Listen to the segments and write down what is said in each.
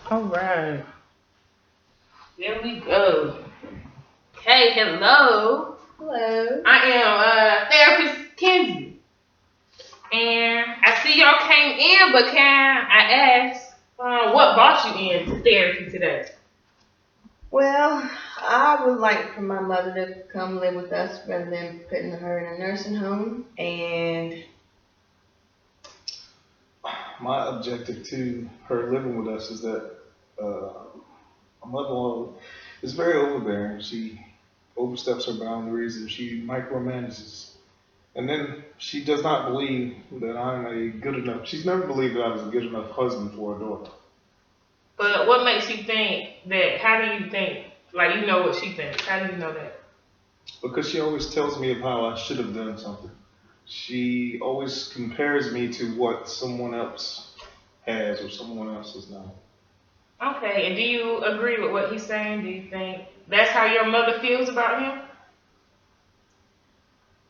All right. There we go. Hey, hello. Hello. I am therapist Kenzie, and I see y'all came in, but can I ask what brought you into therapy today? Well, I would like for my mother to come live with us rather than putting her in a nursing home. And My objective to her living with us is that uh, my mother-in-law is very overbearing. She oversteps her boundaries and she micromanages. And then she does not believe that I'm a good enough. She's never believed that I was a good enough husband for her daughter. But what makes you think that? How do you think? Like you know what she thinks. How do you know that? Because she always tells me of how I should have done something. She always compares me to what someone else has or someone else has done. Okay, and do you agree with what he's saying? Do you think that's how your mother feels about him?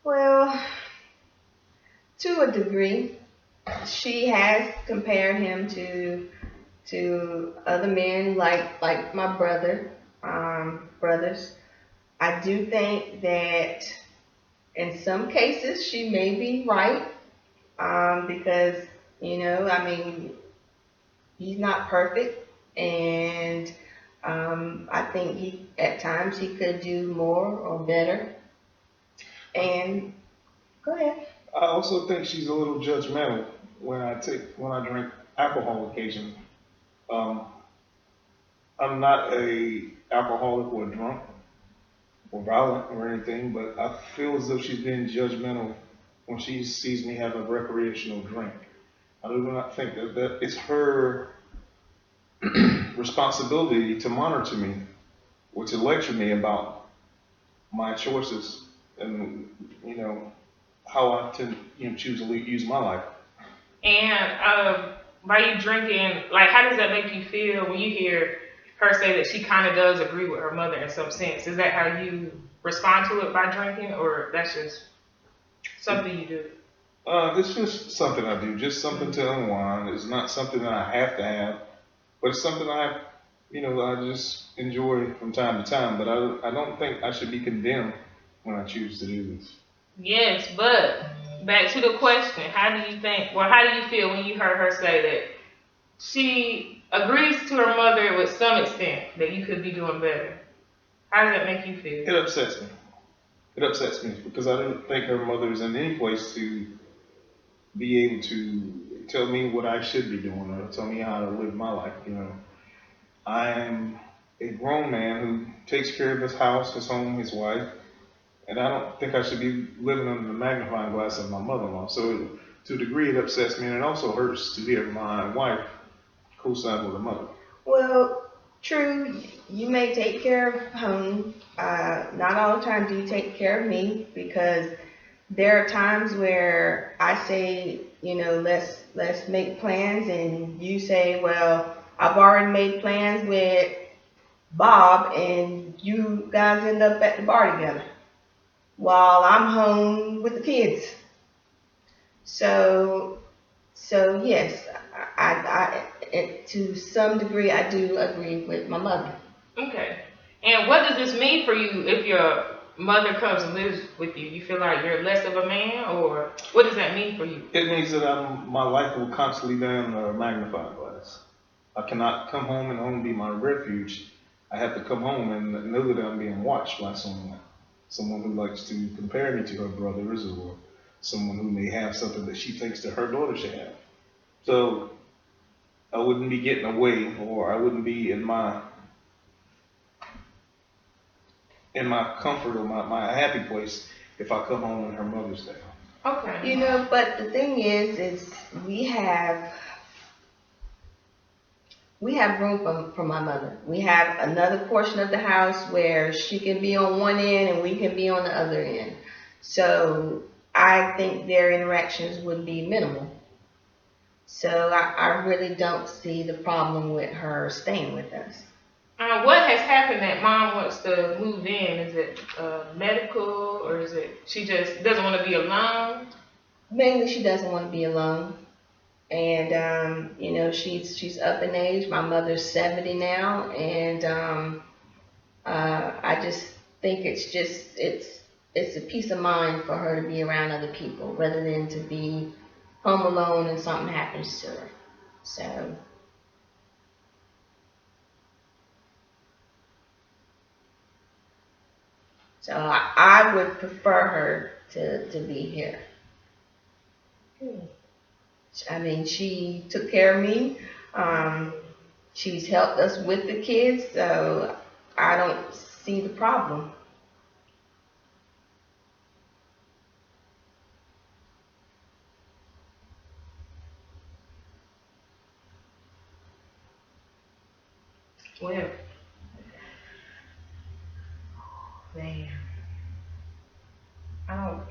well, to a degree, she has compared him to other men like my brothers. I do think that in some cases she may be right, because I mean, he's not perfect, and I think he at times he could do more or better. And go ahead. I also think she's a little judgmental when I drink alcohol occasionally. Um, I'm not a alcoholic or drunk or violent or anything, but I feel as though she's being judgmental when she sees me have a recreational drink. I do not think that it's her responsibility to monitor me or to lecture me about my choices and how I tend choose to use my life. And by you drinking, like, how does that make you feel when you hear her say that she kind of does agree with her mother in some sense? Is that how you respond to it by drinking, or that's just something you do? It's just something I do, just something to unwind. It's not something that I have to have, but it's something I just enjoy from time to time. But I don't think I should be condemned when I choose to do this. Yes, but back to the question: how do you think? Well, how do you feel when you heard her say that she agrees to her mother with some extent that you could be doing better? How does that make you feel? It upsets me. It upsets me because I don't think her mother is in any place to be able to tell me what I should be doing or tell me how to live my life. I am a grown man who takes care of his house, his home, his wife, and I don't think I should be living under the magnifying glass of my mother-in-law. So to a degree, it upsets me, and it also hurts to hear my wife co-sign with her mother. Well, true, you may take care of home. Not all the time do you take care of me, because there are times where I say, let's make plans, and you say, well, I've already made plans with Bob, and you guys end up at the bar together while I'm home with the kids. So, so yes, to some degree, I do agree with my mother. Okay. And what does this mean for you if your mother comes and lives with you? You feel like you're less of a man, or what does that mean for you? It means that my life will constantly be under a magnifying glass. I cannot come home and home be my refuge. I have to come home and know that I'm being watched by someone who likes to compare me to her brothers or someone who may have something that she thinks that her daughter should have. So I wouldn't be getting away, or I wouldn't be in my comfort or my happy place if I come home and her mother's there. Okay. But the thing is we have we have room for my mother. We have another portion of the house where she can be on one end and we can be on the other end. So I think their interactions would be minimal. So I really don't see the problem with her staying with us. What has happened that mom wants to move in? Is it medical, or is it she just doesn't want to be alone? Mainly, she doesn't want to be alone. And she's up in age. My mother's 70 now, and I just think it's a peace of mind for her to be around other people rather than to be home alone and something happens to her. So I would prefer her to be here. I mean, she took care of me. She's helped us with the kids, so I don't see the problem. Well, man, I don't.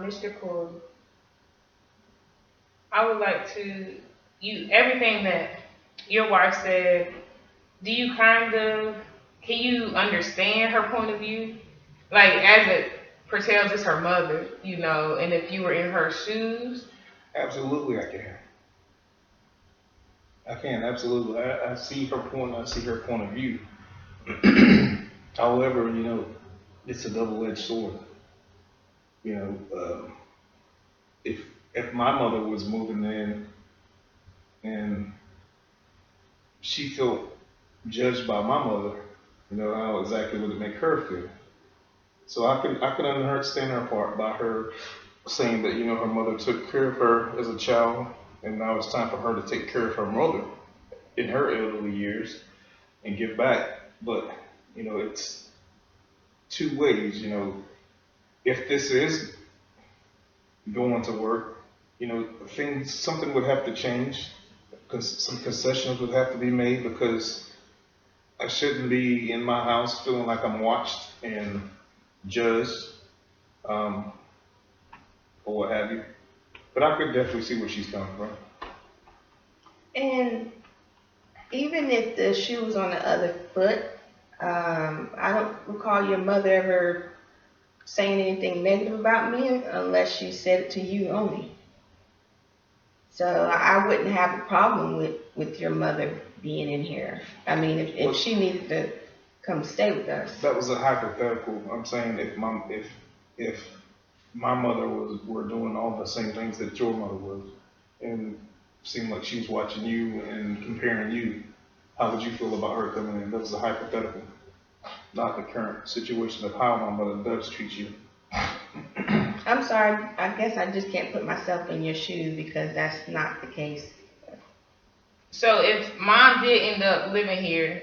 Mr. Corey, I would like to everything that your wife said. Do you can you understand her point of view? Like, as it pertains as her mother, and if you were in her shoes. Absolutely, I can absolutely. I see her point. I see her point of view. However, it's a double-edged sword. You know, if my mother was moving in and she felt judged by my mother, how exactly would it make her feel? So I can understand her part by her saying that her mother took care of her as a child, and now it's time for her to take care of her mother in her elderly years and give back. But it's two ways. If this is going to work, something would have to change. Some concessions would have to be made because I shouldn't be in my house feeling like I'm watched and judged, or what have you. But I could definitely see where she's coming from. And even if the shoe was on the other foot, I don't recall your mother ever saying anything negative about me unless she said it to you only. So I wouldn't have a problem with your mother being in here. I mean, if she needed to come stay with us. That was a hypothetical. I'm saying if my mother were doing all the same things that your mother was, and seemed like she was watching you and comparing you, how would you feel about her coming in? That was a hypothetical, not the current situation of how my mother does treat you. I'm sorry, I guess I just can't put myself in your shoes because that's not the case. So if mom did end up living here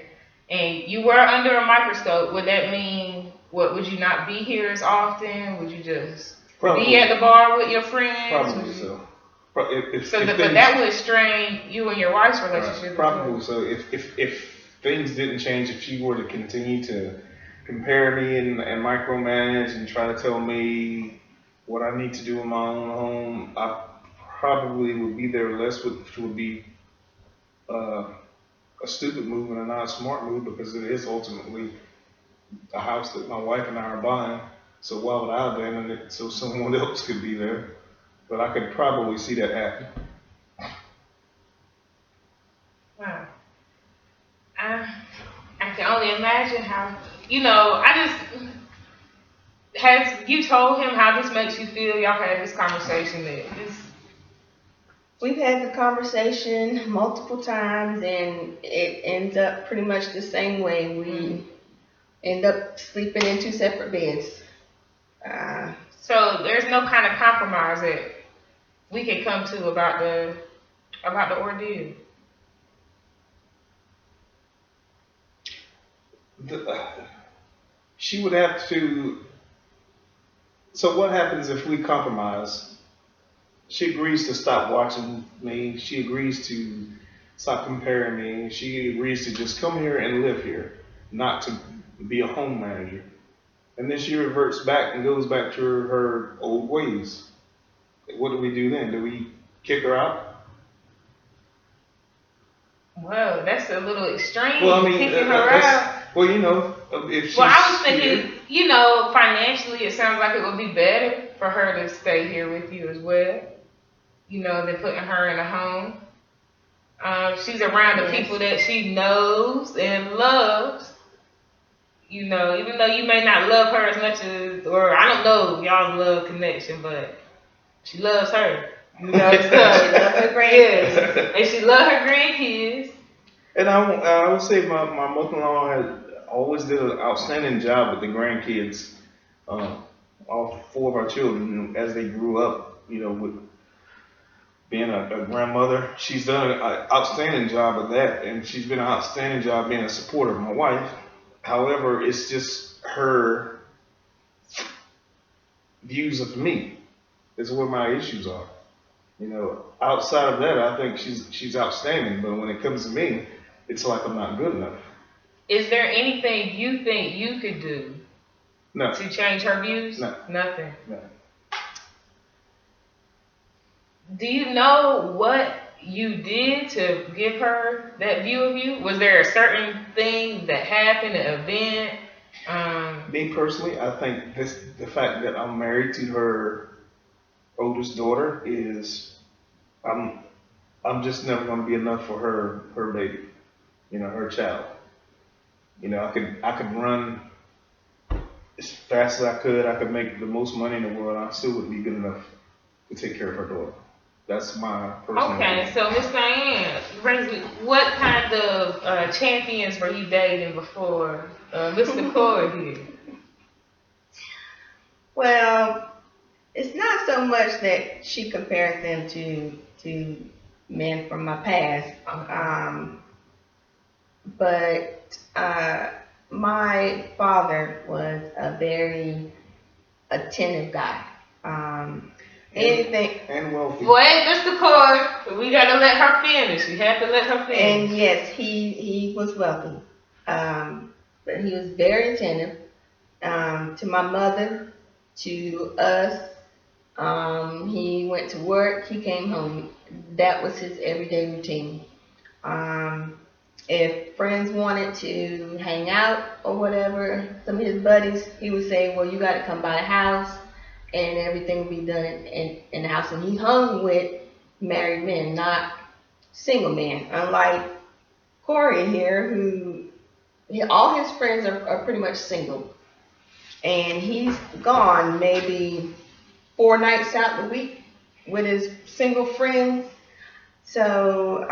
and you were under a microscope, would that mean, would you not be here as often? Would you just be at the bar with your friends? Probably so. But that would strain you and your wife's relationship. Probably so. If things didn't change, if she were to continue to compare me and micromanage and try to tell me what I need to do in my own home, I probably would be there less, which would be a stupid move and not a smart move because it is ultimately a house that my wife and I are buying. So why would I abandon it so someone else could be there? But I could probably see that happen. Wow. I can only imagine how, has you told him how this makes you feel? Y'all had this conversation We've had the conversation multiple times and it ends up pretty much the same way. We end up sleeping in two separate beds. So there's no kind of compromise that we can come to about the ordeal. She would have to. So what happens if we compromise? She agrees to stop watching me. She agrees to stop comparing me. She agrees to just come here and live here, not to be a home manager. And then she reverts back and goes back to her old ways. What do we do then? Do we kick her out? Well, that's a little extreme. Well, I mean, kicking her out. Well, if she's I was thinking, financially, it sounds like it would be better for for her to stay here with you as well. You know, they're putting her in a home. She's around the people that she knows and loves. You know, even though you may not love her as much as, or I don't know y'all's love connection, but she loves her. You know, so, She loves her grandkids. and she loves her grandkids. And I would say my mother-in-law has always did an outstanding job with the grandkids, all four of our children as they grew up. You know, with being a grandmother, she's done an outstanding job of that, and she's been an outstanding job being a supporter of my wife. However, it's just her views of me. Is where my issues are. You know, outside of that, I think she's outstanding. But when it comes to me, it's like I'm not good enough. Is there anything you think you could do No. to change her views? No. Nothing. No. Do you know what you did to give her that view of you? Was there a certain thing that happened, an event? Me personally, I think the fact that I'm married to her oldest daughter is I'm just never going to be enough for her baby, you know, her child. You know, I could run as fast as I could make the most money in the world, and I still wouldn't be good enough to take care of her daughter. That's my personal Okay, opinion. so Miss Diane, Raisley, what kind of champions were you dating before Mr. Corey here? Well, it's not so much that she compares them to men from my past, but my father was a very attentive guy. Anything. And wealthy. Wait, Mr. Corey, we gotta let her finish. We have to let her finish. And yes, he was wealthy, but he was very attentive to my mother, to us. He went to work, he came home. That was his everyday routine. If friends wanted to hang out or whatever, some of his buddies, he would say, well, you got to come by the house and everything would be done in the house. And he hung with married men, not single men. Unlike Corey here, who all his friends are pretty much single. And he's gone maybe 4 nights out the week with his single friends. So,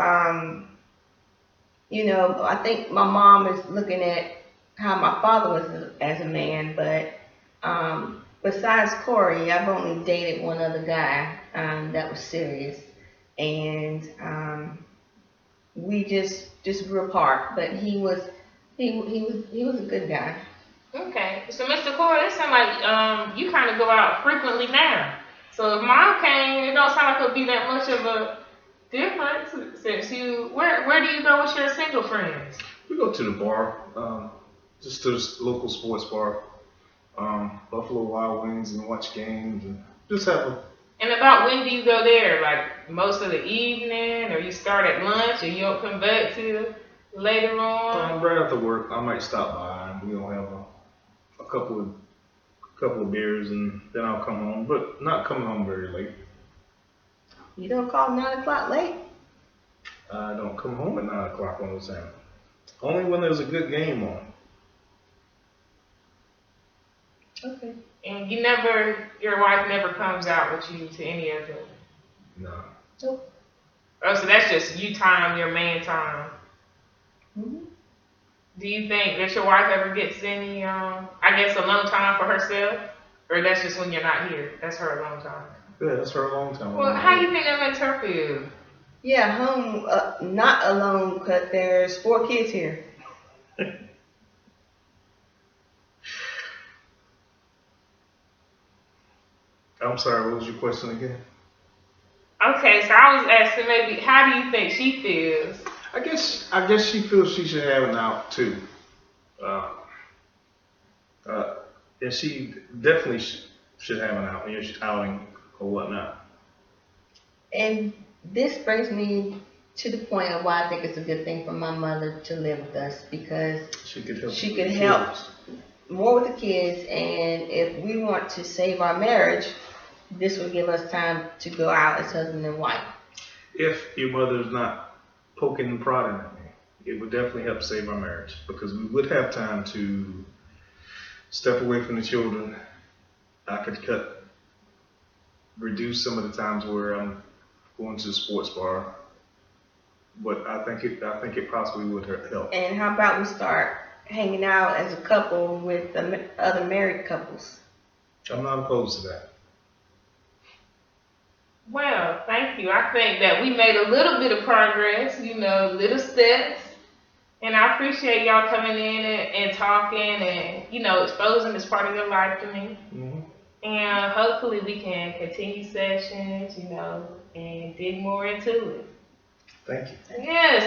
you know, I think my mom is looking at how my father was as a man, but besides Corey, I've only dated one other guy that was serious, and we just grew apart. But he was a good guy. Okay, so Mr. Corey, it sounds like you kind of go out frequently now. So if mom came, it don't sound like it'll be that much of a difference since you. Where do you go with your single friends? We go to the bar, just to the local sports bar, Buffalo Wild Wings, and watch games and just have a. And about when do you go there? Like most of the evening, or you start at lunch and you don't come back till later on? Right after work, I might stop by and we'll have a couple of beers, and then I'll come home, but not coming home very late. You don't call 9 o'clock late? I don't come home at 9 o'clock on the Saturday. Only when there's a good game on. Okay. And your wife never comes out with you to any of them? No. Nope. Oh, so that's just you time, your man time. Mm-hmm. Do you think that your wife ever gets any, alone time for herself? Or that's just when you're not here? That's her alone time? Yeah, that's her a long time. Well, how do you think that makes her feel? Yeah, home, not alone, because there's 4 kids here. I'm sorry, what was your question again? Okay, so I was asking maybe, how do you think she feels? I guess she feels she should have an out too. And she definitely should have an out, outing or whatnot. And this brings me to the point of why I think it's a good thing for my mother to live with us, because She could help. she could help more with the kids, and if we want to save our marriage, this will give us time to go out as husband and wife. If your mother is not poking and prodding at me, it would definitely help save our marriage because we would have time to step away from the children. I could reduce some of the times where I'm going to the sports bar, but I think it possibly would help. And how about we start hanging out as a couple with the other married couples? I'm not opposed to that. Well, thank you. I think that we made a little bit of progress, little steps. And I appreciate y'all coming in and talking and, exposing this part of your life to me. Mm-hmm. And hopefully we can continue sessions, and dig more into it. Thank you. Yes.